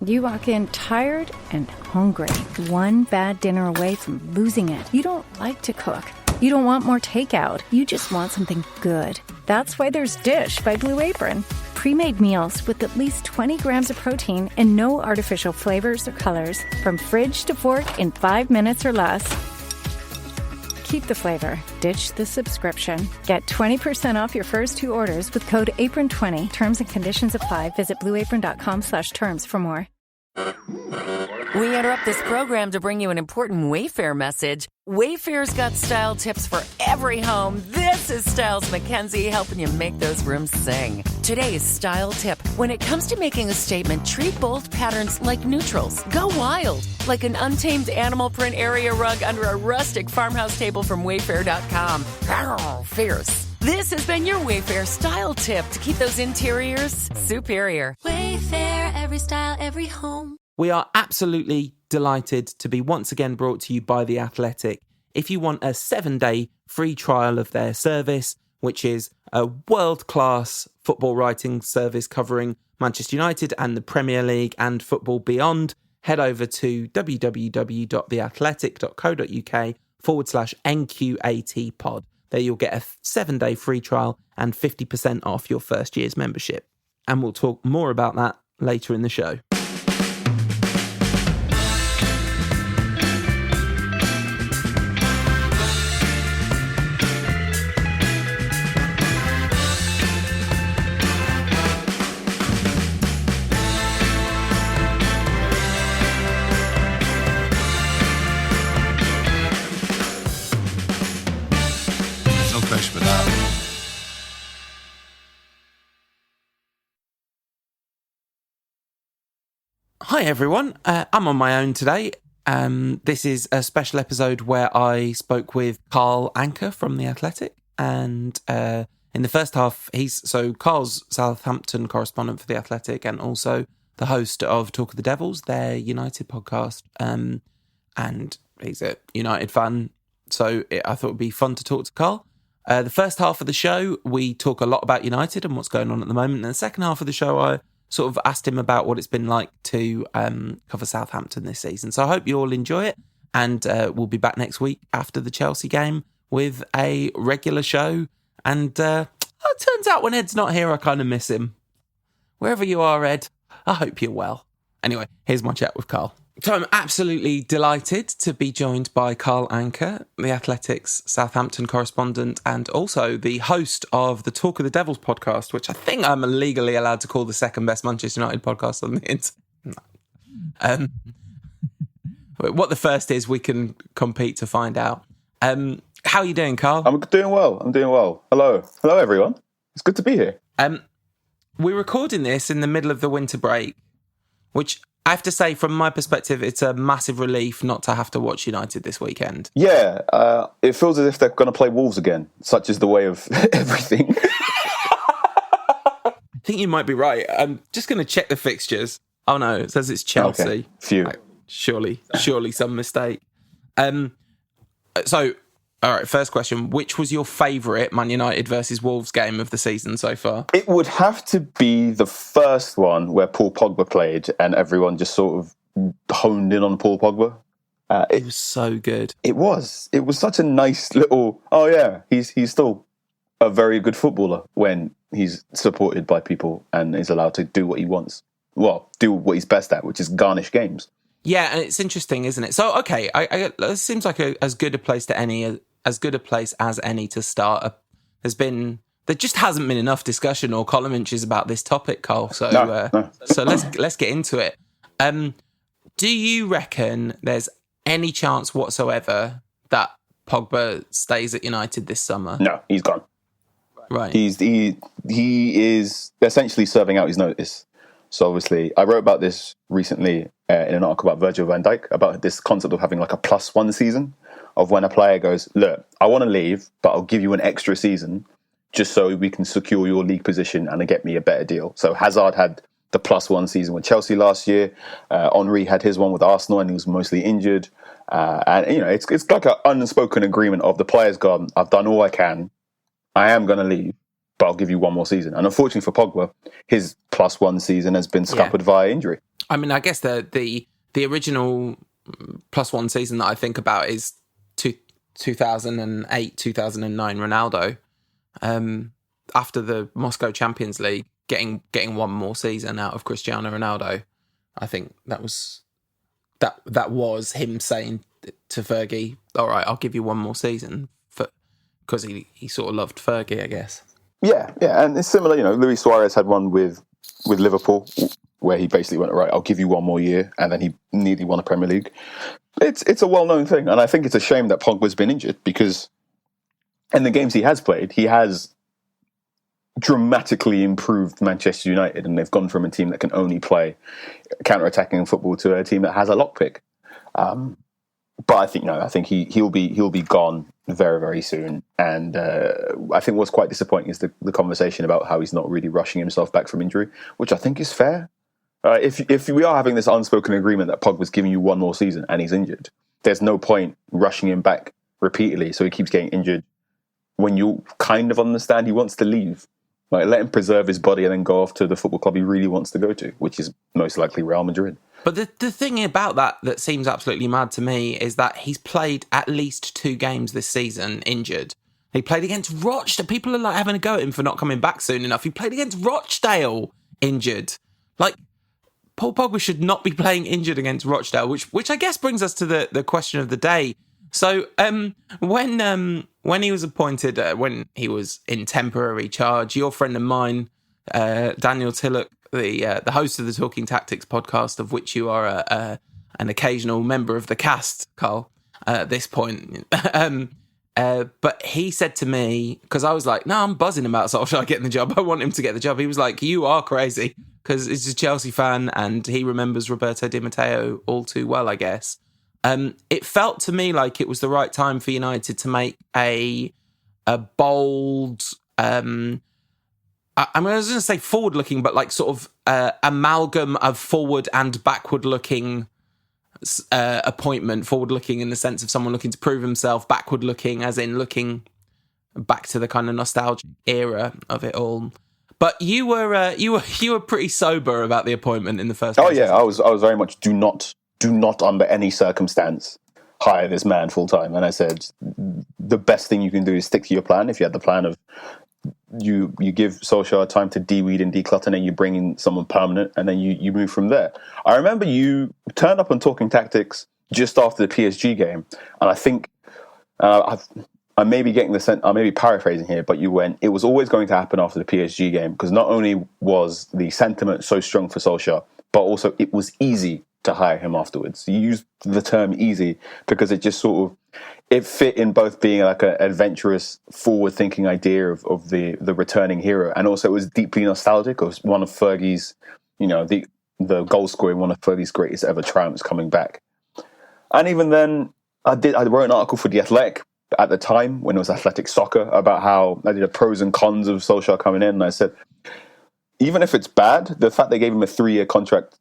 You walk in tired and hungry, one bad dinner away from losing it. You don't like to cook. You don't want more takeout. You just want something good. That's why there's Dish by Blue Apron. Pre-made meals with at least 20 grams of protein and no artificial flavors or colors. From fridge to fork in 5 minutes or less. Keep the flavor. Ditch the subscription. Get 20% off your first 2 orders with code APRON20. Terms and conditions apply. Visit blueapron.com/terms for more. We interrupt this program to bring you an important Wayfair message. Wayfair's got style tips for every home. This is Styles Mackenzie helping you make those rooms sing. Today's style tip. When it comes to making a statement, treat bold patterns like neutrals. Go wild, like an untamed animal print area rug under a rustic farmhouse table from Wayfair.com. Arr, fierce. This has been your Wayfair style tip to keep those interiors superior. Wayfair, every style, every home. We are absolutely delighted to be once again brought to you by The Athletic. If you want a 7-day free trial of their service, which is a world-class football writing service covering Manchester United and the Premier League and football beyond, head over to www.theathletic.co.uk/NQAT There you'll get a 7-day free trial and 50% off your first year's membership. And we'll talk more about that later in the show. Hi everyone, I'm on my own today. This is a special episode where I spoke with Carl Anka from The Athletic, and in the first half, Carl's Southampton correspondent for The Athletic and also the host of Talk of the Devils, their United podcast, and he's a United fan, so I thought it would be fun to talk to Carl. The first half of the show, we talk a lot about United and what's going on at the moment, and the second half of the show, I sort of asked him about what it's been like to cover Southampton this season. So I hope you all enjoy it. And we'll be back next week after the Chelsea game with a regular show. And it turns out when Ed's not here, I kind of miss him. Wherever you are, Ed, I hope you're well. Anyway, here's my chat with Carl. So I'm absolutely delighted to be joined by Carl Anka, The Athletic's Southampton correspondent and also the host of the Talk of the Devils podcast, which I think I'm legally allowed to call the second best Manchester United podcast on the internet. What the first is, we can compete to find out. How are you doing, Carl? I'm doing well. Hello, everyone. It's good to be here. We're recording this in the middle of the winter break, which I have to say, from my perspective, it's a massive relief not to have to watch United this weekend. Yeah, it feels as if they're going to play Wolves again, such is the way of everything. I think you might be right. I'm just going to check the fixtures. Oh no, it says it's Chelsea. Okay. Phew. Surely some mistake. So, all right, first question. Which was your favourite Man United versus Wolves game of the season so far? It would have to be the first one where Paul Pogba played and everyone just sort of honed in on Paul Pogba. It was so good. It was such a nice little, he's still a very good footballer when he's supported by people and is allowed to do what he wants. Well, do what he's best at, which is garnish games. Yeah, and it's interesting, isn't it? So, okay, it seems like as good a place as any to start. There just hasn't been enough discussion or column inches about this topic, Carl. So, no. So let's get into it. Do you reckon there's any chance whatsoever that Pogba stays at United this summer? No, he's gone. Right. He is essentially serving out his notice. So obviously, I wrote about this recently in an article about Virgil van Dijk, about this concept of having like a +1 season, of when a player goes, look, I want to leave, but I'll give you an extra season just so we can secure your league position and get me a better deal. So Hazard had the +1 season with Chelsea last year. Henry had his one with Arsenal and he was mostly injured. And, it's like an unspoken agreement of the player's gone, I've done all I can. I am going to leave, but I'll give you one more season. And unfortunately for Pogba, his +1 season has been scuppered via injury. I mean, I guess the original +1 season that I think about is 2008, 2009 Ronaldo. After the Moscow Champions League, getting one more season out of Cristiano Ronaldo, I think that was him saying to Fergie, "All right, I'll give you one more season," because he sort of loved Fergie, I guess. Yeah, and it's similar. Luis Suarez had one with Liverpool, where he basically went, "Right, I'll give you one more year," and then he nearly won a Premier League. It's a well-known thing, and I think it's a shame that Pogba's been injured, because in the games he has played, he has dramatically improved Manchester United, and they've gone from a team that can only play counter-attacking football to a team that has a lockpick. But I think he'll be gone very, very soon. And I think what's quite disappointing is the conversation about how he's not really rushing himself back from injury, which I think is fair. If we are having this unspoken agreement that Pogba's giving you one more season and he's injured, there's no point rushing him back repeatedly so he keeps getting injured when you kind of understand he wants to leave. Like, let him preserve his body and then go off to the football club he really wants to go to, which is most likely Real Madrid. But the thing about that seems absolutely mad to me is that he's played at least 2 games this season injured. He played against Rochdale. People are like having a go at him for not coming back soon enough. He played against Rochdale injured. Like, Paul Pogba should not be playing injured against Rochdale, which I guess brings us to the question of the day. So when he was appointed, when he was in temporary charge, your friend of mine, Daniel Tillock, the host of the Talking Tactics podcast, of which you are an occasional member of the cast, Carl, at this point. But he said to me, because I was like, no, I'm buzzing about Solskjaer getting the job. I want him to get the job. He was like, you are crazy, because he's a Chelsea fan and he remembers Roberto Di Matteo all too well, I guess. It felt to me like it was the right time for United to make a bold, I was going to say forward-looking, but like sort of amalgam of forward and backward-looking appointment. Forward-looking in the sense of someone looking to prove himself, backward-looking as in looking back to the kind of nostalgic era of it all. But you were pretty sober about the appointment in the first place. Oh yeah, I was very much do not under any circumstance hire this man full time. And I said, the best thing you can do is stick to your plan. If you had the plan of you give Solskjaer time to de-weed and declutter, and then you bring in someone permanent, and then you move from there. I remember you turned up on Talking Tactics just after the PSG game, and I think I may be getting the sense, I may be paraphrasing here, but you went, it was always going to happen after the PSG game, because not only was the sentiment so strong for Solskjaer, but also it was easy to hire him afterwards. You used the term easy because it just sort of, it fit in both being like an adventurous, forward-thinking idea of the returning hero, and also it was deeply nostalgic. It was one of Fergie's, the goal scoring, one of Fergie's greatest ever triumphs coming back. And even then, I wrote an article for The Athletic at the time when it was Athletic Soccer about how I did a pros and cons of Solskjaer coming in, and I said, even if it's bad, the fact they gave him a 3-year contract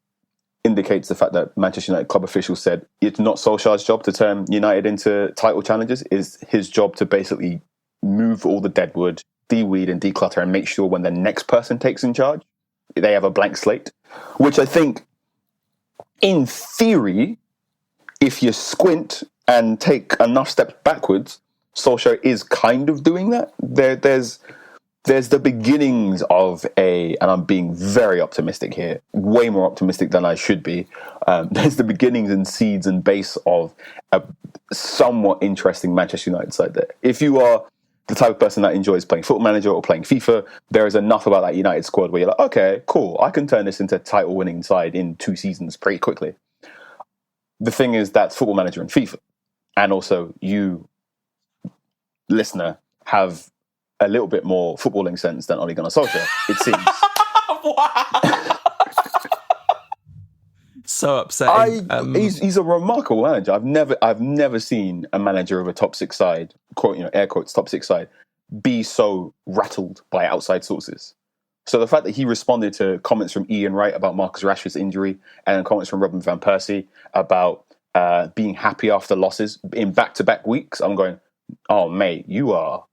indicates the fact that Manchester United club officials said it's not Solskjaer's job to turn United into title challengers. It's his job to basically move all the deadwood, de-weed and declutter, and make sure when the next person takes in charge, they have a blank slate. Which I think, in theory, if you squint and take enough steps backwards, Solskjaer is kind of doing that. There's the beginnings of and I'm being very optimistic here, way more optimistic than I should be. There's the beginnings and seeds and base of a somewhat interesting Manchester United side there. If you are the type of person that enjoys playing Football Manager or playing FIFA, there is enough about that United squad where you're like, okay, cool, I can turn this into a title-winning side in 2 seasons pretty quickly. The thing is, that's Football Manager and FIFA. And also, you, listener, have a little bit more footballing sense than Ole Gunnar Solskjaer, it seems. Wow. So upsetting. He's a remarkable manager. I've never seen a manager of a top 6 side, quote, air quotes, top 6 side, be so rattled by outside sources. So the fact that he responded to comments from Ian Wright about Marcus Rashford's injury, and comments from Robin van Persie about being happy after losses in back-to-back weeks, I'm going, oh mate, you are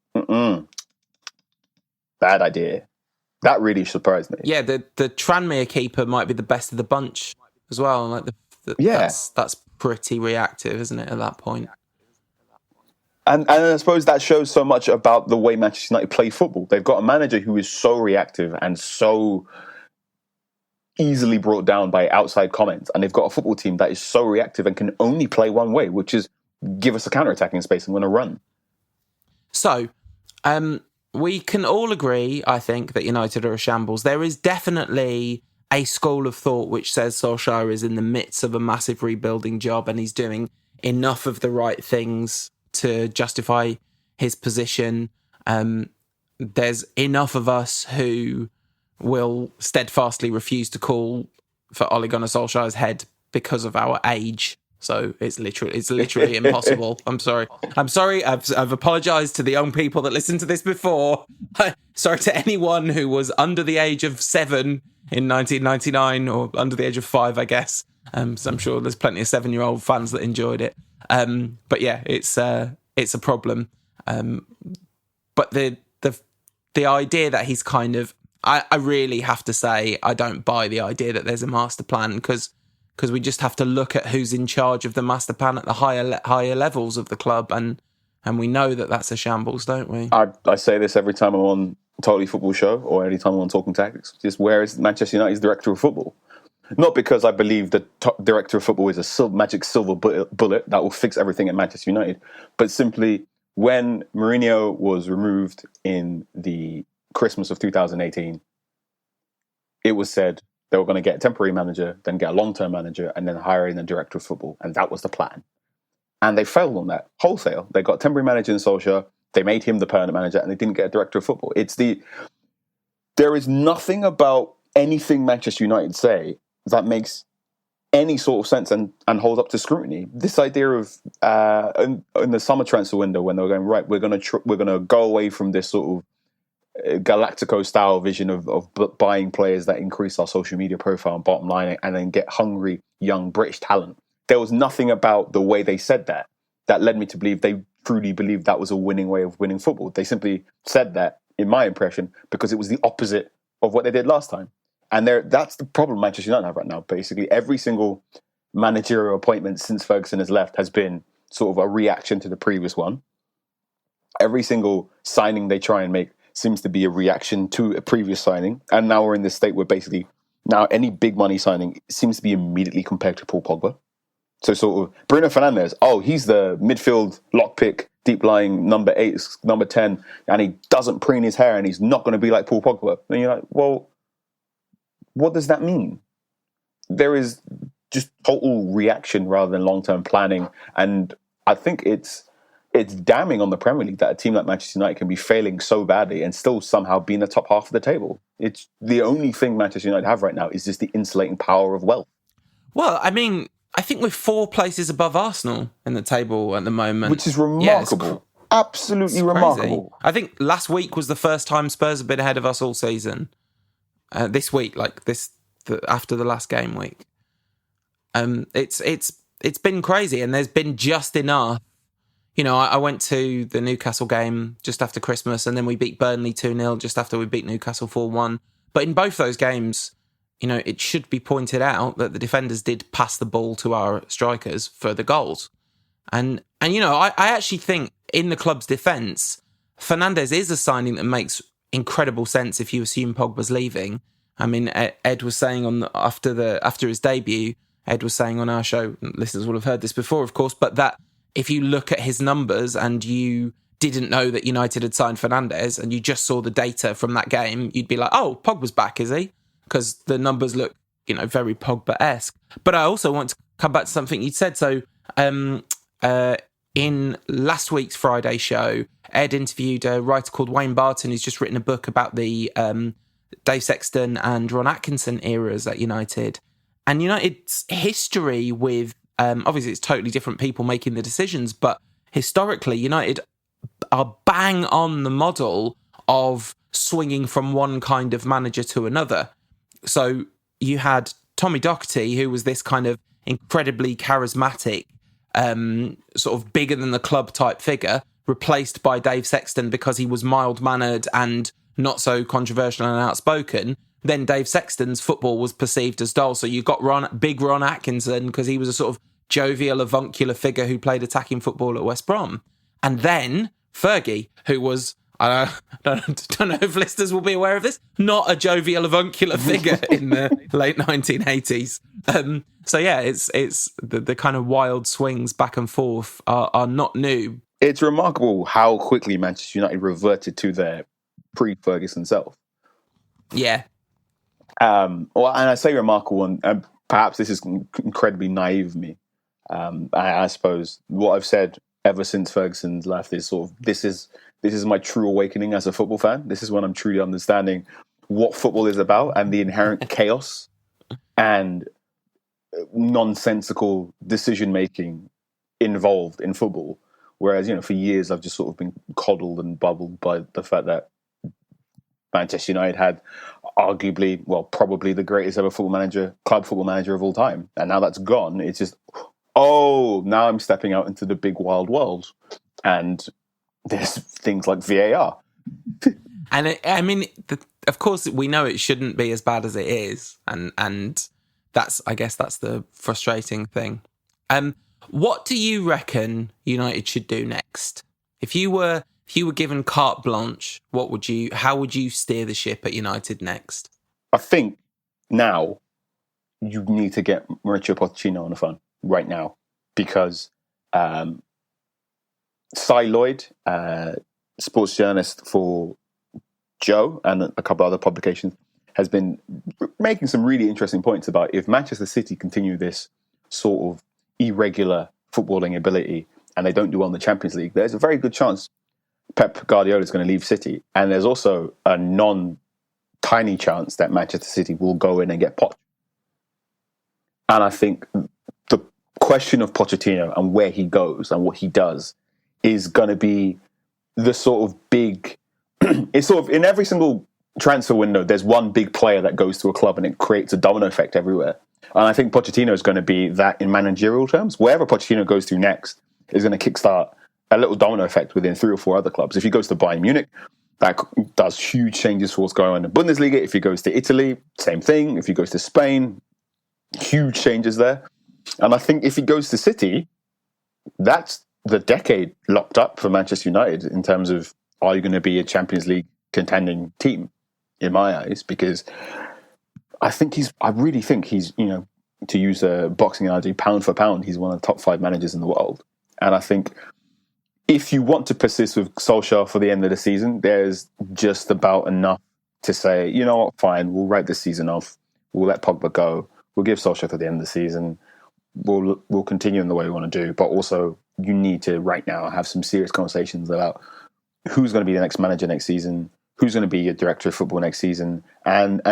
bad idea. That really surprised me. Yeah, the Tranmere keeper might be the best of the bunch as well. Like Yeah. that's pretty reactive, isn't it? At that point. And I suppose that shows so much about the way Manchester United play football. They've got a manager who is so reactive and so easily brought down by outside comments. And they've got a football team that is so reactive and can only play one way, which is give us a counter-attacking space and we're going to run. So, we can all agree, I think, that United are a shambles. There is definitely a school of thought which says Solskjaer is in the midst of a massive rebuilding job and he's doing enough of the right things to justify his position. There's enough of us who will steadfastly refuse to call for Ole Gunnar Solskjaer's head because of our age. So it's literally impossible. I'm sorry. I've apologised to the young people that listened to this before. Sorry to anyone who was under the age of 7 in 1999 or under the age of 5, I guess. So I'm sure there's plenty of 7-year-old fans that enjoyed it. But yeah, it's a problem. But the idea that he's kind of, I really have to say, I don't buy the idea that there's a master plan because we just have to look at who's in charge of the master plan at the higher levels of the club, and we know that that's a shambles, don't we? I say this every time I'm on Totally Football Show or any time I'm on Talking Tactics. Just where is Manchester United's director of football? Not because I believe the director of football is a magic silver bullet that will fix everything at Manchester United, but simply when Mourinho was removed in the Christmas of 2018, it was said they were going to get a temporary manager, then get a long-term manager, and then hire in a director of football. And that was the plan. And they failed on that wholesale. They got a temporary manager in Solskjaer, they made him the permanent manager, and they didn't get a director of football. There is nothing about anything Manchester United say that makes any sort of sense and holds up to scrutiny. This idea of in the summer transfer window when they were going, right, we're going to go away from this sort of Galactico style vision of buying players that increase our social media profile and bottom line and then get hungry young British talent. There was nothing about the way they said that led me to believe they truly believed that was a winning way of winning football. They simply said that, in my impression, because it was the opposite of what they did last time. And that's the problem Manchester United have right now. Basically, every single managerial appointment since Ferguson has left has been sort of a reaction to the previous one. Every single signing they try and make seems to be a reaction to a previous signing. And now we're in this state where basically now any big money signing seems to be immediately compared to Paul Pogba. So sort of Bruno Fernandes, he's the midfield lockpick, deep-lying number 8, number 10, and he doesn't preen his hair and he's not going to be like Paul Pogba. And you're like, well, what does that mean? There is just total reaction rather than long-term planning. And I think it's damning on the Premier League that a team like Manchester United can be failing so badly and still somehow be in the top half of the table. It's the only thing Manchester United have right now is just the insulating power of wealth. Well, I mean, I think we're 4 places above Arsenal in the table at the moment. Which is remarkable. Yeah, absolutely remarkable. I think last week was the first time Spurs have been ahead of us all season. This week, after the last game week. It's been crazy, and there's been just enough. You know, I went to the Newcastle game just after Christmas, and then we beat Burnley 2-0 just after we beat Newcastle 4-1. But in both those games, you know, it should be pointed out that the defenders did pass the ball to our strikers for the goals. And you know, I actually think in the club's defence, Fernandes is a signing that makes incredible sense if you assume Pogba's leaving. I mean, Ed was saying after his debut, Ed was saying on our show, listeners will have heard this before, of course, but that if you look at his numbers and you didn't know that United had signed Fernandes and you just saw the data from that game, you'd be like, oh, Pogba's back, is he? Because the numbers look, you know, very Pogba-esque. But I also want to come back to something you'd said. So in last week's Friday show, Ed interviewed a writer called Wayne Barton, who's just written a book about the Dave Sexton and Ron Atkinson eras at United. And United's history with, obviously it's totally different people making the decisions, but historically United are bang on the model of swinging from one kind of manager to another. So you had Tommy Docherty, who was this kind of incredibly charismatic, sort of bigger than the club type figure, replaced by Dave Sexton because he was mild-mannered and not so controversial and outspoken, then Dave Sexton's football was perceived as dull. So you've got big Ron Atkinson, because he was a sort of jovial, avuncular figure who played attacking football at West Brom. And then Fergie, who was, I don't know if listeners will be aware of this, not a jovial, avuncular figure in the late 1980s. So yeah, it's the kind of wild swings back and forth are not new. It's remarkable how quickly Manchester United reverted to their pre-Ferguson self. Yeah. And I say remarkable, and perhaps this is incredibly naive of me. I suppose what I've said ever since Ferguson's left is sort of this is my true awakening as a football fan. This is when I'm truly understanding what football is about and the inherent chaos and nonsensical decision making involved in football. Whereas, for years I've just sort of been coddled and bubbled by the fact that Manchester United had arguably, probably the greatest ever club football manager of all time. And now that's gone. It's just, now I'm stepping out into the big wild world. And there's things like VAR. And of course, we know it shouldn't be as bad as it is. And I guess that's the frustrating thing. What do you reckon United should do next? If you were given carte blanche, how would you steer the ship at United next? I think now you need to get Mauricio Pochettino on the phone right now, because Cy Lloyd, sports journalist for Joe and a couple other publications, has been making some really interesting points about if Manchester City continue this sort of irregular footballing ability and they don't do well in the Champions League, there's a very good chance Pep Guardiola is going to leave City. And there's also a non-tiny chance that Manchester City will go in and get Poch. And I think the question of Pochettino and where he goes and what he does is going to be the sort of big... it's sort of in every single transfer window, there's one big player that goes to a club and it creates a domino effect everywhere. And I think Pochettino is going to be that in managerial terms. Wherever Pochettino goes to next is going to kickstart a little domino effect within 3 or 4 other clubs. If he goes to Bayern Munich, that does huge changes for what's going on in the Bundesliga. If he goes to Italy, same thing. If he goes to Spain, huge changes there. And I think if he goes to City, that's the decade locked up for Manchester United in terms of, are you going to be a Champions League contending team, in my eyes? Because I really think he's, to use a boxing analogy, pound for pound, he's one of the top 5 managers in the world. And I think if you want to persist with Solskjaer for the end of the season, there's just about enough to say, you know what, fine, we'll write this season off. We'll let Pogba go. We'll give Solskjaer to the end of the season. We'll continue in the way we want to do. But also, you need to, right now, have some serious conversations about who's going to be the next manager next season, who's going to be your director of football next season, and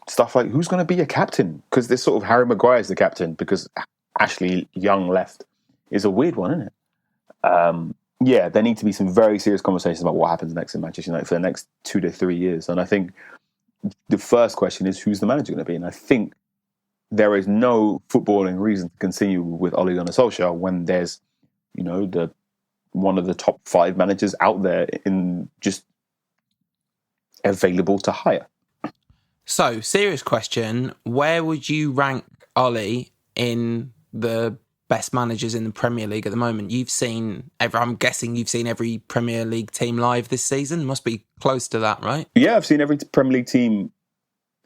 stuff like who's going to be your captain. Because this sort of Harry Maguire is the captain because Ashley Young left is a weird one, isn't it? There need to be some very serious conversations about what happens next in Manchester United for the next 2 to 3 years. And I think the first question is, who's the manager going to be? And I think there is no footballing reason to continue with Ole Gunnar Solskjaer when there's, one of the top 5 managers out there in just available to hire. So, serious question. Where would you rank Ole in the best managers in the Premier League at the moment? I'm guessing you've seen every Premier League team live this season. Must be close to that, right? Yeah, I've seen every Premier League team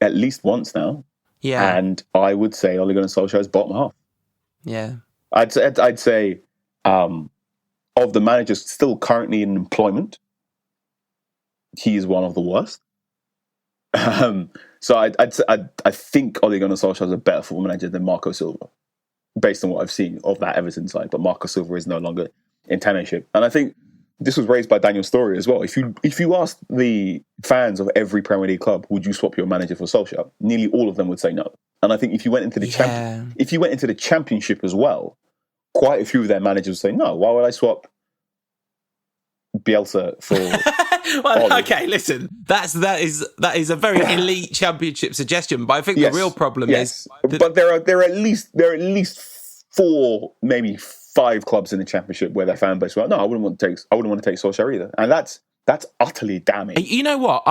at least once now. Yeah. And I would say Ole Gunnar Solskjaer is bottom half. Yeah. I'd say of the managers still currently in employment, he is one of the worst. So I think Ole Gunnar Solskjaer is a better football manager than Marco Silva, based on what I've seen of that Everton side. But Marco Silva is no longer in tenureship. And I think this was raised by Daniel Story as well. If you asked the fans of every Premier League club, would you swap your manager for Solskjaer? Nearly all of them would say no. And I think if you went into the Championship as well, quite a few of their managers would say, no, why would I swap Bielsa for... Well, okay, listen, that is a very elite Championship suggestion, but I think the real problem is... But there are at least 4, maybe 5 clubs in the Championship where their fan base were like, no, I wouldn't want to take Solskjaer either. And that's utterly damning. You know what?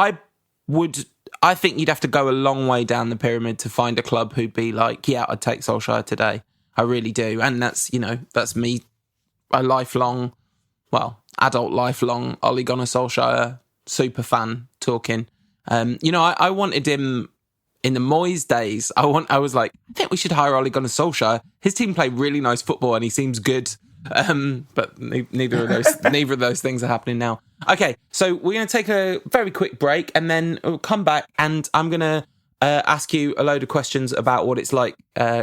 I think you'd have to go a long way down the pyramid to find a club who'd be like, yeah, I'd take Solskjaer today. I really do. And that's, that's me, a lifelong, adult lifelong Ole Gunnar Solskjaer super fan talking. I wanted him in the Moyes days. I was like, I think we should hire Ole Gunnar Solskjaer. His team play really nice football and he seems good. But neither of those things are happening now. Okay, so we're going to take a very quick break and then we'll come back and I'm going to ask you a load of questions about what it's like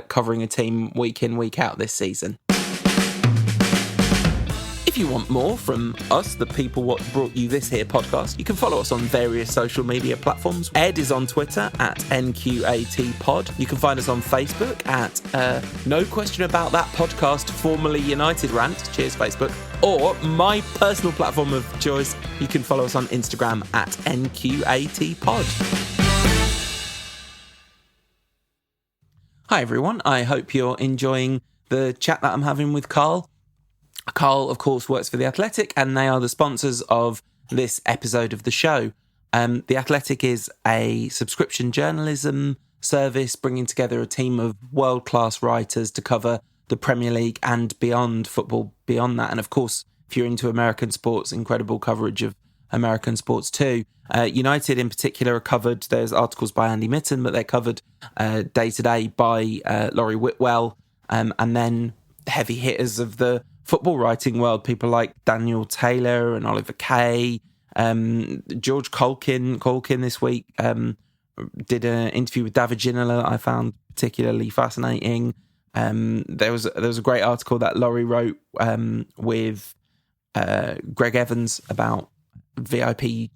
covering a team week in, week out this season. If you want more from us, the people what brought you this here podcast, you can follow us on various social media platforms. Ed is on Twitter at NQATpod. You can find us on Facebook at No Question About That Podcast, formerly United Rant. Cheers, Facebook. Or my personal platform of choice, you can follow us on Instagram at NQATpod. Hi, everyone. I hope you're enjoying the chat that I'm having with Carl. Carl, of course, works for The Athletic, and they are the sponsors of this episode of the show. The Athletic is a subscription journalism service bringing together a team of world-class writers to cover the Premier League and beyond, football beyond that. And, of course, if you're into American sports, incredible coverage of American sports too. United, in particular, are covered. There's articles by Andy Mitten, but they're covered day-to-day by Laurie Whitwell, and then heavy hitters of the football writing world, people like Daniel Taylor and Oliver Kay, George Colkin this week did an interview with David Ginola that I found particularly fascinating. There was a great article that Laurie wrote with Greg Evans about VIP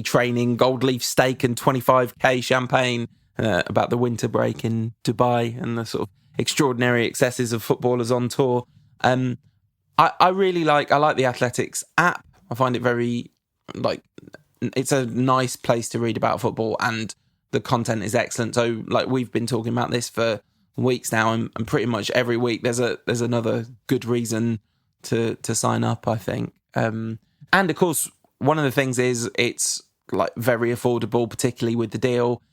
training, gold leaf steak and 25k champagne about the winter break in Dubai and the sort of extraordinary excesses of footballers on tour. I really like the Athletics app. I find it very it's a nice place to read about football and the content is excellent. So we've been talking about this for weeks now and pretty much every week there's another good reason to sign up, I think. And of course, one of the things is it's very affordable, particularly with the deal.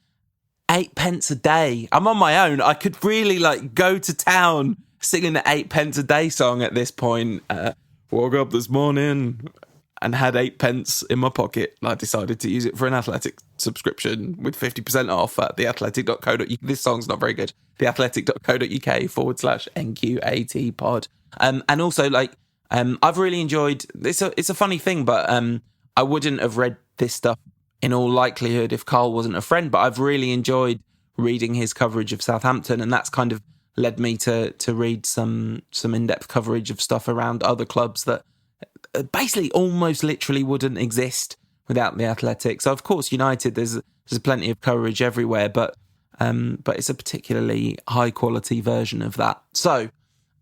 8 pence a day. I'm on my own. I could really go to town singing the 8 pence a day song at this point. Woke up this morning and had 8 pence in my pocket. I decided to use it for an Athletic subscription with 50% off at theathletic.co.uk. This song's not very good. theathletic.co.uk/NQAT pod. And also I've really enjoyed this. It's a funny thing, but I wouldn't have read this stuff in all likelihood if Carl wasn't a friend, but I've really enjoyed reading his coverage of Southampton, and that's kind of led me to read some in-depth coverage of stuff around other clubs that basically almost literally wouldn't exist without the Athletic. So of course United, there's plenty of coverage everywhere, but it's a particularly high quality version of that. So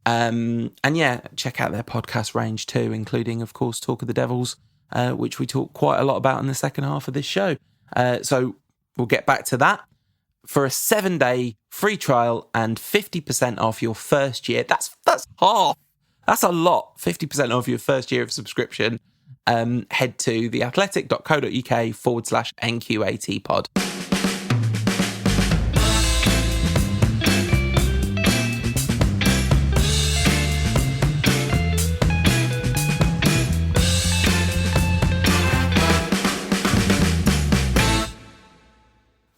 and yeah, check out their podcast range too, including of course Talk of the Devils, which we talk quite a lot about in the second half of this show. So we'll get back to that. For a 7-day free trial and 50% off your first year, that's half. That's a lot. 50% off your first year of subscription. Head to theathletic.co.uk/NQAT pod.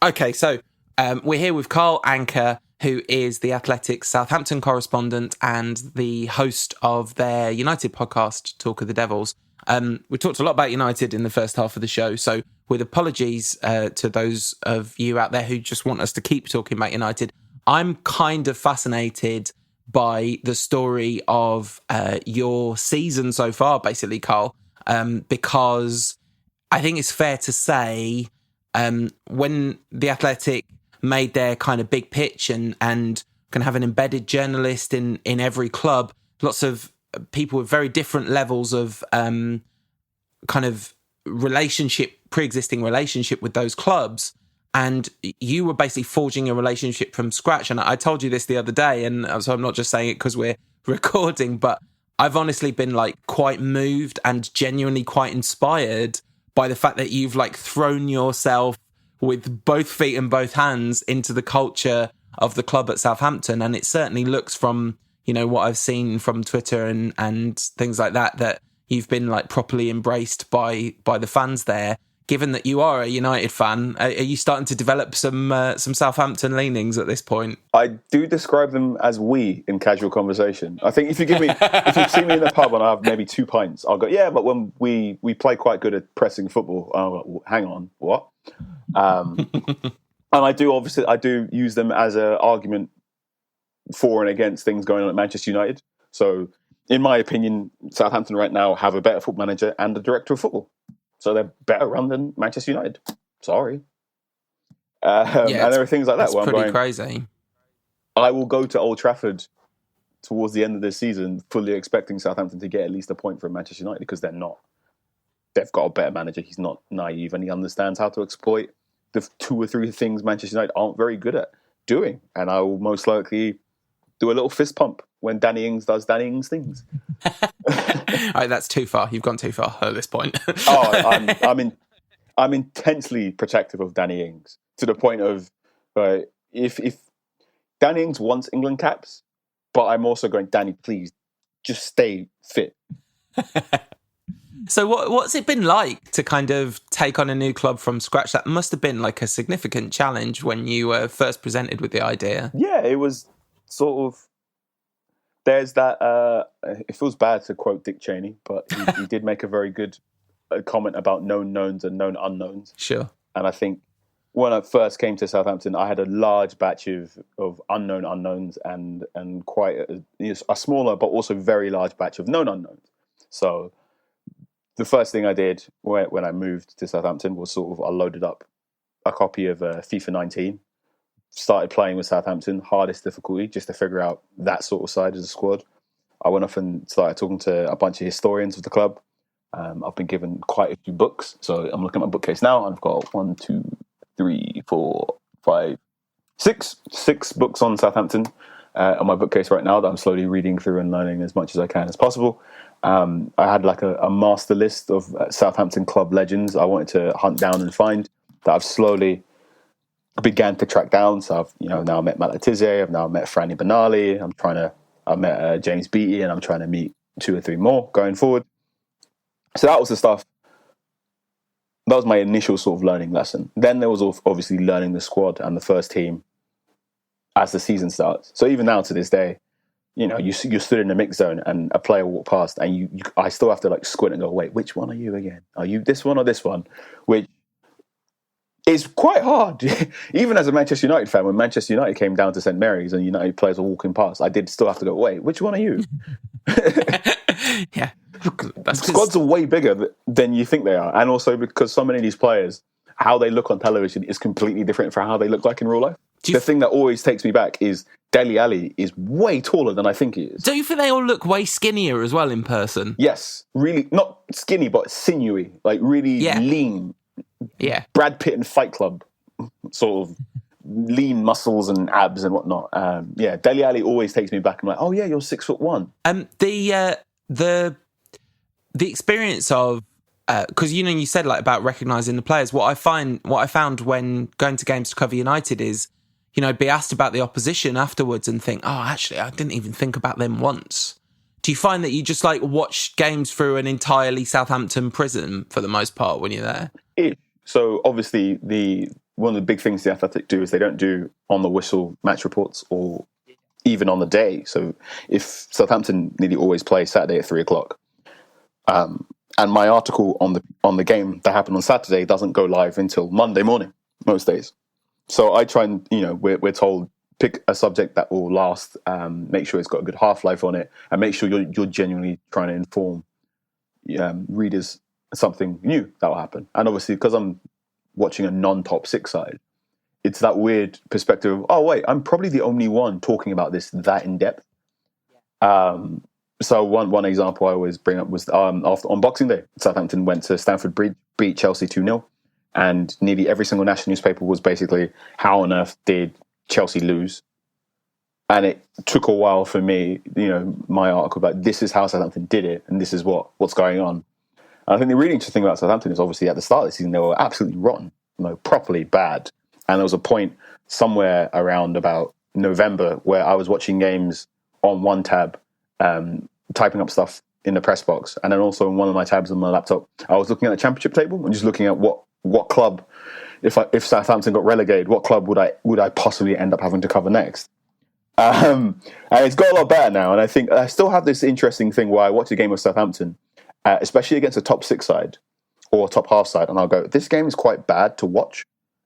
Okay, so we're here with Carl Anka, who is the Athletic's Southampton correspondent and the host of their United podcast, Talk of the Devils. We talked a lot about United in the first half of the show, so with apologies to those of you out there who just want us to keep talking about United, I'm kind of fascinated by the story of your season so far, basically, Carl, because I think it's fair to say when the Athletic made their kind of big pitch and can have an embedded journalist in every club, lots of people with very different levels of kind of pre-existing relationship with those clubs. And you were basically forging a relationship from scratch. And I told you this the other day, and so I'm not just saying it because we're recording, but I've honestly been quite moved and genuinely quite inspired by the fact that you've like thrown yourself with both feet and both hands into the culture of the club at Southampton. And it certainly looks from, what I've seen from Twitter and things like that, that you've been like properly embraced by the fans there. Given that you are a United fan, are you starting to develop some Southampton leanings at this point? I do describe them as we in casual conversation. I think if you see me in the pub and I have maybe 2 pints, I'll go, yeah, but when we play quite good at pressing football, I'll go, well, hang on, what? And I do use them as an argument for and against things going on at Manchester United. So, in my opinion, Southampton right now have a better football manager and a director of football. So they're better run than Manchester United. Sorry. And there are things like that. That's pretty crazy. I will go to Old Trafford towards the end of this season fully expecting Southampton to get at least a point from Manchester United because they're not. They've got a better manager. He's not naive and he understands how to exploit the 2 or 3 things Manchester United aren't very good at doing. And I will most likely do a little fist pump when Danny Ings does Danny Ings things. All right, that's too far. You've gone too far at this point. I'm intensely protective of Danny Ings to the point of if Danny Ings wants England caps, but I'm also going, Danny, please just stay fit. So what's it been like to kind of take on a new club from scratch? That must have been like a significant challenge when you were first presented with the idea. Yeah, it was sort of. There's that. It feels bad to quote Dick Cheney, but he did make a very good comment about known knowns and known unknowns. Sure. And I think when I first came to Southampton, I had a large batch of unknown unknowns and quite a smaller but also very large batch of known unknowns. So the first thing I did when I moved to Southampton was sort of I loaded up a copy of FIFA 19. Started playing with Southampton, hardest difficulty, just to figure out that sort of side as a squad. I went off and started talking to a bunch of historians of the club. I've been given quite a few books. So I'm looking at my bookcase now. I've got 1, 2, 3, 4, 5, 6 books on Southampton on my bookcase right now that I'm slowly reading through and learning as much as I can as possible. I had like a master list of Southampton club legends I wanted to hunt down and find that I've slowly began to track down. So I've now met Matt Letizia, I've now met Franny Benali, I met James Beattie, and I'm trying to meet 2 or 3 more going forward. So that was the stuff. That was my initial sort of learning lesson. Then there was obviously learning the squad and the first team as the season starts. So even now to this day, you stood in the mix zone and a player walked past, and I still have to like squint and go, wait, which one are you again? Are you this one or this one? Which it's quite hard. Even as a Manchester United fan, when Manchester United came down to St Mary's and United players were walking past, I did still have to go, wait, which one are you? Yeah. Squads are way bigger than you think they are. And also because so many of these players, how they look on television is completely different from how they look like in real life. The thing that always takes me back is Dele Alli is way taller than I think he is. Do you think they all look way skinnier as well in person? Yes. Really, not skinny, but sinewy. Like really lean. Yeah. Brad Pitt and Fight Club sort of lean muscles and abs and whatnot. Dele Alli always takes me back. I'm like, oh yeah, you're 6'1". The experience of because you said like about recognizing the players. What I found when going to games to cover United is, be asked about the opposition afterwards and think, oh, actually, I didn't even think about them once. Do you find that you just like watch games through an entirely Southampton prism for the most part when you're there? So obviously one of the big things the Athletic do is they don't do on the whistle match reports or even on the day. So if Southampton nearly always play Saturday at 3:00, and my article on the game that happened on Saturday doesn't go live until Monday morning most days. So I try and we're told pick a subject that will last, make sure it's got a good half-life on it, and make sure you're genuinely trying to inform readers something new that will happen. And obviously, because I'm watching a non-top 6 side, it's that weird perspective of, oh wait, I'm probably the only one talking about this that in depth. So one example I always bring up was on Boxing Day, Southampton went to Stamford Bridge, beat Chelsea 2-0, and nearly every single national newspaper was basically, how on earth did Chelsea lose? And it took a while for me, my article about this is how Southampton did it, and this is what's going on. And I think the really interesting thing about Southampton is obviously at the start of the season, they were absolutely rotten, properly bad. And there was a point somewhere around about November where I was watching games on one tab, typing up stuff in the press box. And then also in one of my tabs on my laptop, I was looking at the championship table and just looking at what club, if Southampton got relegated, what club would I possibly end up having to cover next? And it's got a lot better now. And I think I still have this interesting thing where I watch a game of Southampton, especially against a top 6 side or top half side, and I'll go, this game is quite bad to watch.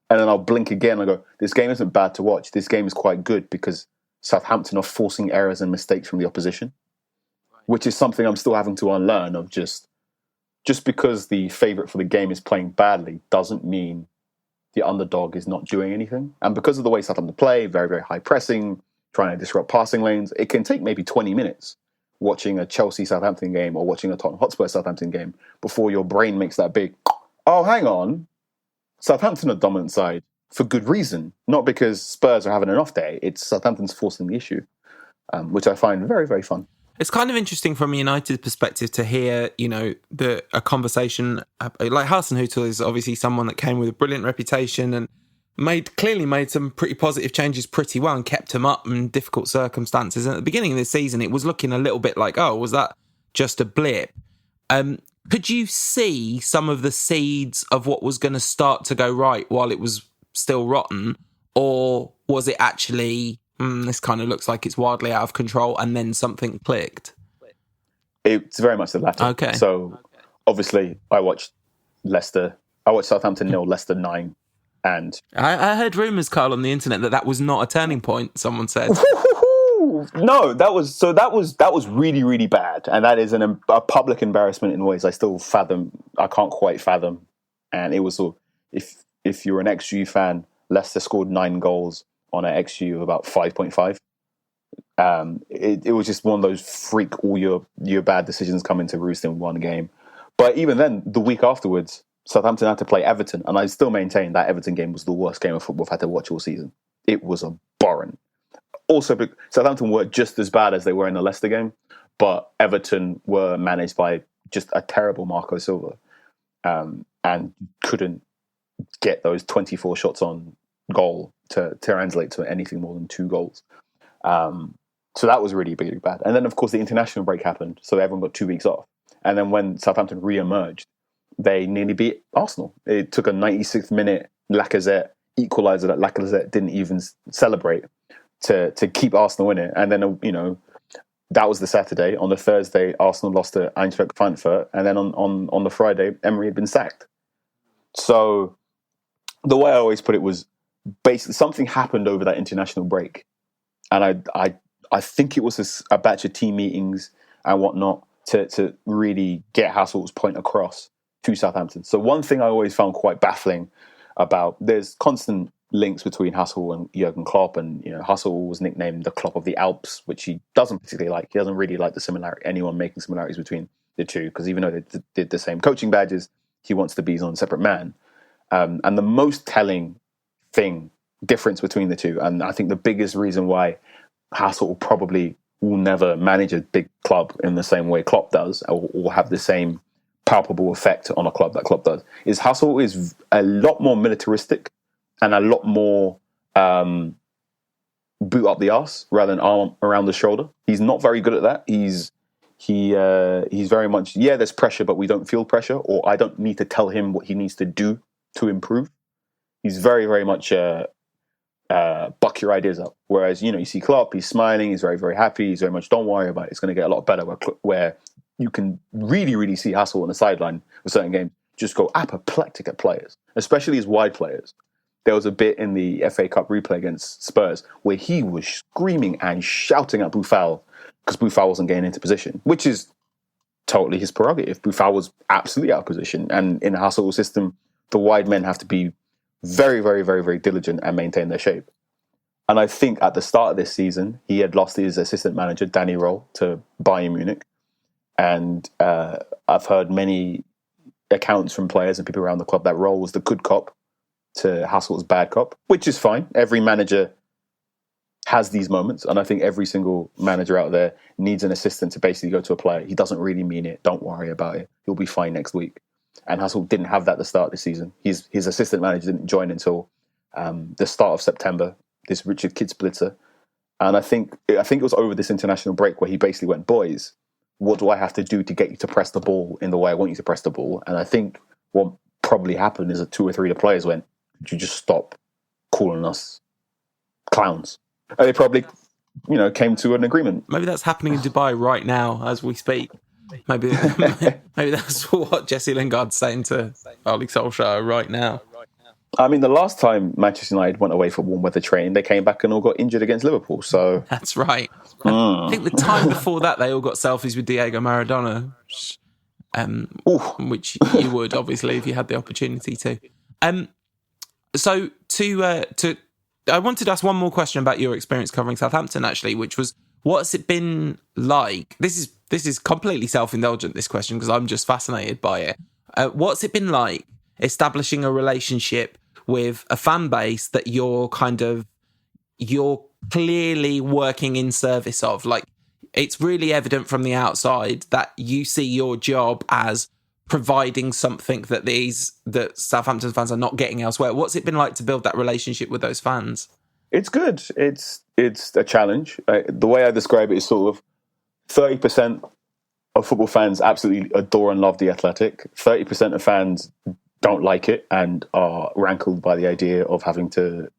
And then I'll blink again and go, this game isn't bad to watch. This game is quite good because Southampton are forcing errors and mistakes from the opposition, which is something I'm still having to unlearn of just because the favourite for the game is playing badly doesn't mean the underdog is not doing anything. And because of the way Southampton play, very, very high pressing, trying to disrupt passing lanes, it can take maybe 20 minutes watching a Chelsea-Southampton game or watching a Tottenham Hotspur-Southampton game before your brain makes that big, oh, hang on, Southampton are dominant side for good reason, not because Spurs are having an off day. It's Southampton's forcing the issue, which I find very, very fun. It's kind of interesting from a United perspective to hear, a conversation like Hasenhüttl is obviously someone that came with a brilliant reputation and clearly made some pretty positive changes pretty well and kept him up in difficult circumstances. And at the beginning of the season, it was looking a little bit like, oh, was that just a blip? Could you see some of the seeds of what was going to start to go right while it was still rotten? Or was it actually, this kind of looks like it's wildly out of control, and then something clicked? It's very much the latter. Okay. So, obviously, I watched Southampton 0, Leicester 9. And I heard rumours, Carl, on the internet that was not a turning point, someone said. No, that was really, really bad. And that is a public embarrassment in ways I can't quite fathom. And it was sort of, if you're an XG fan, Leicester scored 9 goals on an XG of about 5.5. It was just one of those freak, all your bad decisions come into roost in one game. But even then, the week afterwards, Southampton had to play Everton, and I still maintain that Everton game was the worst game of football I've had to watch all season. It was abhorrent. Also, Southampton were just as bad as they were in the Leicester game, but Everton were managed by just a terrible Marco Silva, and couldn't get those 24 shots on goal to translate to anything more than 2 goals. So that was really, really bad. And then, of course, the international break happened, so everyone got 2 weeks off. And then when Southampton re-emerged, they nearly beat Arsenal. It took a 96th minute Lacazette equaliser that Lacazette didn't even celebrate to keep Arsenal in it. And then, that was the Saturday. On the Thursday, Arsenal lost to Eintracht Frankfurt. And then on the Friday, Emery had been sacked. So the way I always put it was basically something happened over that international break. And I think it was a batch of team meetings and whatnot to really get Hassel's point across to Southampton. So one thing I always found quite baffling about, there's constant links between Hassel and Jurgen Klopp, and Hassel was nicknamed the Klopp of the Alps, which he doesn't particularly like. He doesn't really like anyone making similarities between the two, because even though they did the same coaching badges, he wants to be his own separate man. And the most telling difference between the two, and I think the biggest reason why Hassel probably will never manage a big club in the same way Klopp does, or have the same palpable effect on a club that Klopp does, is Hassel is a lot more militaristic and a lot more boot up the arse rather than arm around the shoulder. He's not very good at that. He's very much, there's pressure, but we don't feel pressure, or I don't need to tell him what he needs to do to improve. He's very, very much buck your ideas up. Whereas, you see Klopp, he's smiling, he's very, very happy, he's very much, don't worry about it, it's going to get a lot better, where you can really, really see Hassel on the sideline with certain games just go apoplectic at players, especially his wide players. There was a bit in the FA Cup replay against Spurs where he was screaming and shouting at Boufal because Boufal wasn't getting into position, which is totally his prerogative. Boufal was absolutely out of position. And in a Hassel's system, the wide men have to be very, very, very, very diligent and maintain their shape. And I think at the start of this season, he had lost his assistant manager, Danny Roll, to Bayern Munich. And I've heard many accounts from players and people around the club that Roll was the good cop to Hassel's bad cop, which is fine. Every manager has these moments, and I think every single manager out there needs an assistant to basically go to a player. He doesn't really mean it. Don't worry about it. He'll be fine next week. And Hassel didn't have that at the start of the season. His assistant manager didn't join until the start of September, this Richard Kidsblitzer. And I think it was over this international break where he basically went, boys, what do I have to do to get you to press the ball in the way I want you to press the ball? And I think what probably happened is that 2 or 3 of the players went, could you just stop calling us clowns? And they probably, came to an agreement. Maybe that's happening in Dubai right now as we speak. Maybe that's what Jesse Lingard's saying to Ole Solskjaer right now. I mean, the last time Manchester United went away for warm weather training, they came back and all got injured against Liverpool. So that's right. I think the time before that, they all got selfies with Diego Maradona, which you would obviously if you had the opportunity to. So I wanted to ask one more question about your experience covering Southampton, actually, which was, what's it been like? This is completely self-indulgent, this question, because I'm just fascinated by it. What's it been like establishing a relationship with a fan base that you're clearly working in service of? Like, it's really evident from the outside that you see your job as providing something that Southampton fans are not getting elsewhere. What's it been like to build that relationship with those fans? It's good. It's a challenge. The way I describe it is sort of 30% of football fans absolutely adore and love The Athletic. 30% of fans don't like it and are rankled by the idea of having to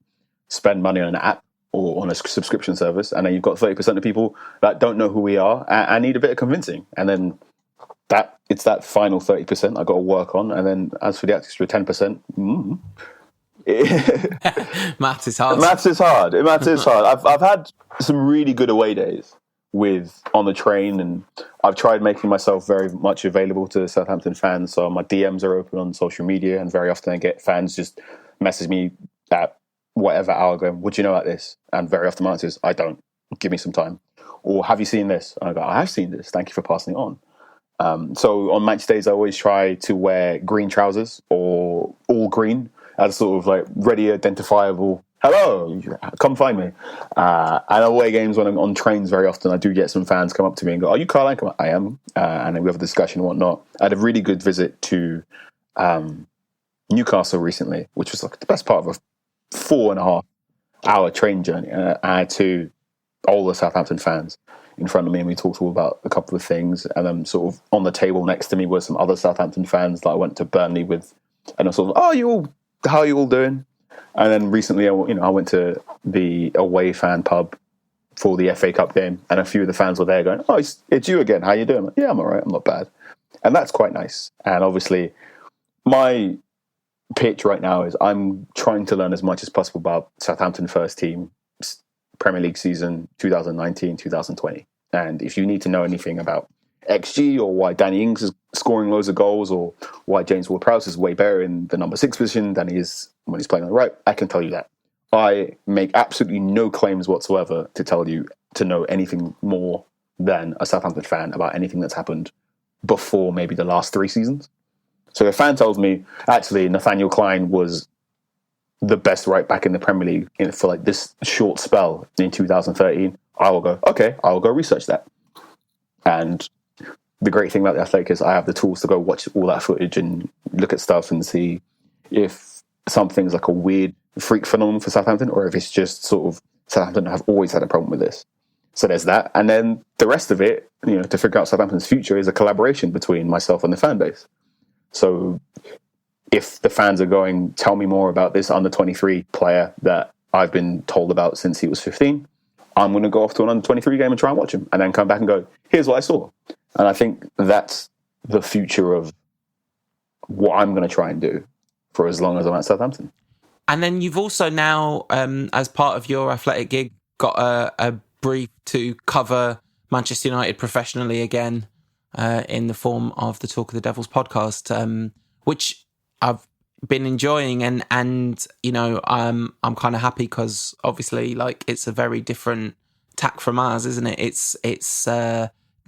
spend money on an app or on a subscription service. And then you've got 30% of people that don't know who we are and need a bit of convincing. And then it's that final 30% I've got to work on. And then as for the extra 10%, maths is hard. Maths is hard. I've had some really good away days on the train, and I've tried making myself very much available to Southampton fans. So my DMs are open on social media, and very often I get fans just message me at whatever hour going, "What do you know about this?" And very often my answer is, "I don't. Give me some time." Or, "Have you seen this?" And I go, "I have seen this. Thank you for passing it on." So on match days, I always try to wear green trousers or all green as sort of like ready, identifiable, "Hello, come find me." And away games, when I'm on trains, very often I do get some fans come up to me and go, "Are you Carl Anka?" "I am." And then we have a discussion and whatnot. I had a really good visit to Newcastle recently, which was like the best part of a 4.5-hour train journey. I had two older Southampton fans in front of me, and we talked all about a couple of things. And then sort of on the table next to me were some other Southampton fans that I went to Burnley with, and I sort of, how are you all doing? And then recently, I went to the away fan pub for the FA Cup game, and a few of the fans were there going, "Oh, it's you again. How you doing?" I'm like, "Yeah, I'm all right. I'm not bad." And that's quite nice. And obviously, my pitch right now is I'm trying to learn as much as possible about Southampton first team Premier League season 2019-2020. And if you need to know anything about XG, or why Danny Ings is scoring loads of goals, or why James Ward-Prowse is way better in the number 6 position than he is when he's playing on the right, I can tell you that. I make absolutely no claims whatsoever to tell you to know anything more than a Southampton fan about anything that's happened before maybe the last 3 seasons. So if a fan tells me, actually, Nathaniel Clyne was the best right back in the Premier League for like this short spell in 2013, I will go, okay, I will go research that. And the great thing about The Athletic is I have the tools to go watch all that footage and look at stuff and see if something's like a weird freak phenomenon for Southampton, or if it's just sort of Southampton have always had a problem with this. So there's that. And then the rest of it, to figure out Southampton's future is a collaboration between myself and the fan base. So if the fans are going, "Tell me more about this under 23 player that I've been told about since he was 15, I'm going to go off to an under 23 game and try and watch him, and then come back and go, here's what I saw." And I think that's the future of what I'm going to try and do for as long as I'm at Southampton. And then you've also now, as part of your Athletic gig, got a brief to cover Manchester United professionally again, in the form of the Talk of the Devils podcast, which I've been enjoying, and I'm kind of happy because obviously, like, it's a very different tack from ours, isn't it? It's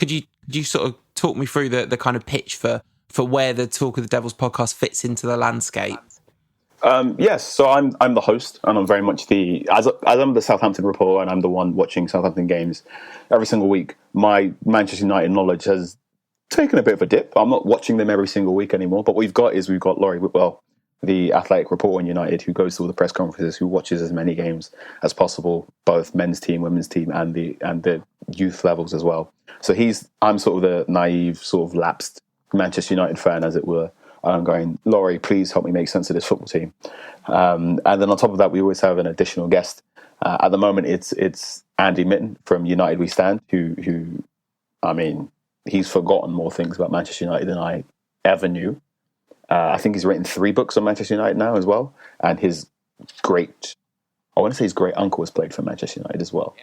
could you sort of talk me through the kind of pitch for where the Talk of the Devils podcast fits into the landscape? Yes, so I'm the host, and I'm very much as I'm the Southampton reporter, and I'm the one watching Southampton games every single week. My Manchester United knowledge has taken a bit of a dip. I'm not watching them every single week anymore. But what we've got Laurie Whitwell, the athletic reporter on United, who goes to all the press conferences, who watches as many games as possible, both men's team, women's team, and the youth levels as well. So I'm sort of the naive, sort of lapsed Manchester United fan, as it were. And I'm going, Laurie, please help me make sense of this football team. And then on top of that, we always have an additional guest. At the moment, it's Andy Mitten from United We Stand, who, I mean, he's forgotten more things about Manchester United than I ever knew. I think he's written 3 books on Manchester United now as well. And his great uncle has played for Manchester United as well.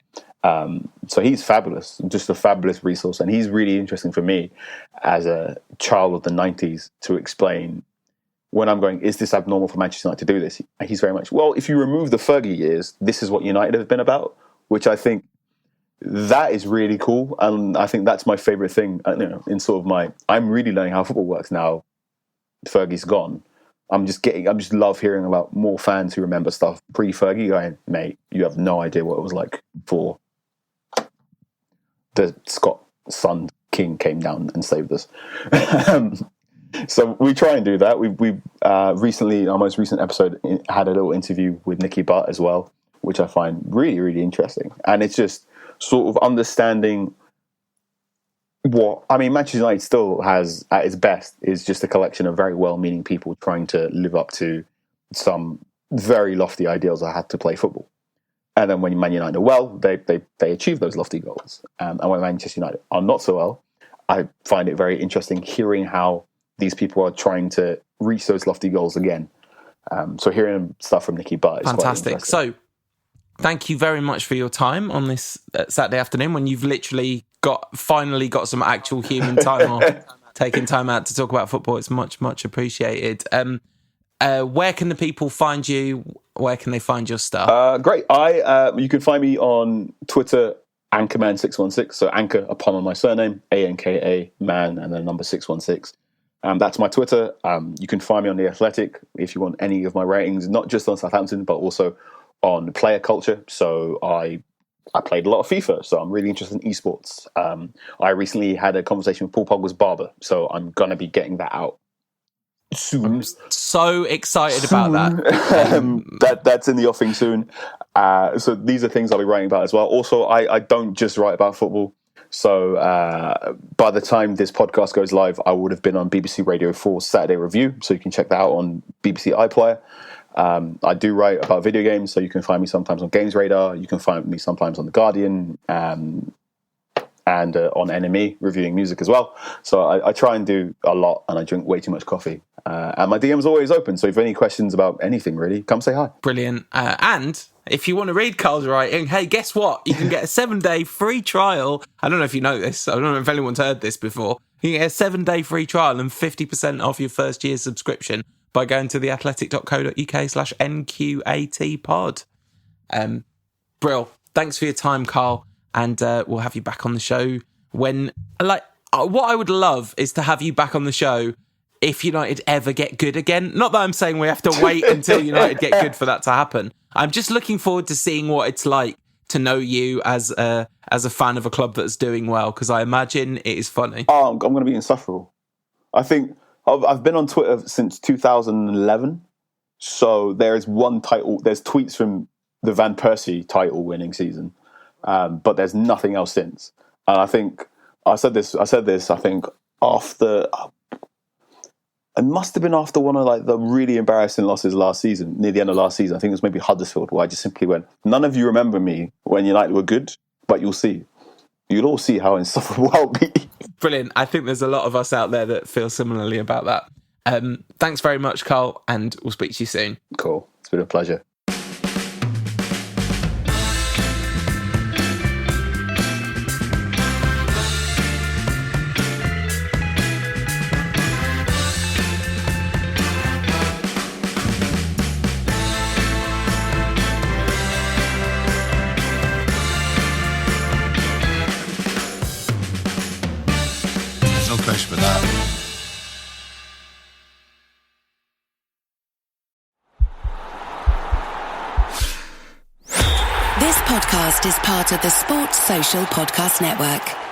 So he's fabulous, just a fabulous resource. And he's really interesting for me as a child of the 90s to explain when I'm going, is this abnormal for Manchester United to do this? He's very much, well, if you remove the Fergie years, this is what United have been about, which I think that is really cool. And I think that's my favorite thing, in sort of I'm really learning how football works now. Fergie's gone. I just love hearing about more fans who remember stuff pre-Fergie going, mate, you have no idea what it was like before the Scott Sun King came down and saved us. So we try and do that. We recently, our most recent episode, had a little interview with Nicky Butt as well, which I find really, really interesting. And it's just sort of understanding Manchester United still has, at its best, is just a collection of very well-meaning people trying to live up to some very lofty ideals I had to play football. And then when Man United are well, they achieve those lofty goals. And when Manchester United are not so well, I find it very interesting hearing how these people are trying to reach those lofty goals again. So hearing stuff from Nicky Butt is fantastic. Quite interesting. So thank you very much for your time on this Saturday afternoon when you've literally finally got some actual human time off, taking time out to talk about football. It's much, much appreciated. Where can the people find you? Where can they find your stuff? Great. You can find me on Twitter, Ankaman616. So Anka upon my surname, ANKA man, and then number 616. That's my Twitter. You can find me on The Athletic if you want any of my ratings, not just on Southampton, but also on player culture. So I played a lot of FIFA, so I'm really interested in esports. I recently had a conversation with Paul Pogba's barber, so I'm going to be getting that out soon. I'm so excited about that. That's in the offing soon. So these are things I'll be writing about as well. Also, I don't just write about football. So by the time this podcast goes live, I would have been on BBC Radio 4's Saturday Review, so you can check that out on BBC iPlayer. I do write about video games, so you can find me sometimes on Games Radar. You can find me sometimes on The Guardian and on NME, reviewing music as well. So I try and do a lot, and I drink way too much coffee. And my DM's always open, so if you have any questions about anything, really, come say hi. Brilliant. And if you want to read Carl's writing, hey, guess what? You can get a 7-day free trial. I don't know if you know this. I don't know if anyone's heard this before. You can get a 7-day free trial and 50% off your first year's subscription by going to theathletic.co.uk/NQATpod. Brill. Thanks for your time, Carl. And we'll have you back on the show when, what I would love is to have you back on the show if United ever get good again. Not that I'm saying we have to wait until United get good for that to happen. I'm just looking forward to seeing what it's like to know you as a fan of a club that's doing well, because I imagine it is funny. Oh, I'm going to be insufferable. I think I've been on Twitter since 2011. So there's one title. There's tweets from the Van Persie title winning season, but there's nothing else since. And I think I said this. I think after it must have been after one of the really embarrassing losses last season, near the end of last season. I think it was maybe Huddersfield, where I just simply went, none of you remember me when United were good, but you'll see. You'll all see how insufferable I'll be. Brilliant. I think there's a lot of us out there that feel similarly about that. Thanks very much, Carl, and we'll speak to you soon. Cool. It's been a pleasure. No question about that. podcast is part of the Sports Social Podcast Network.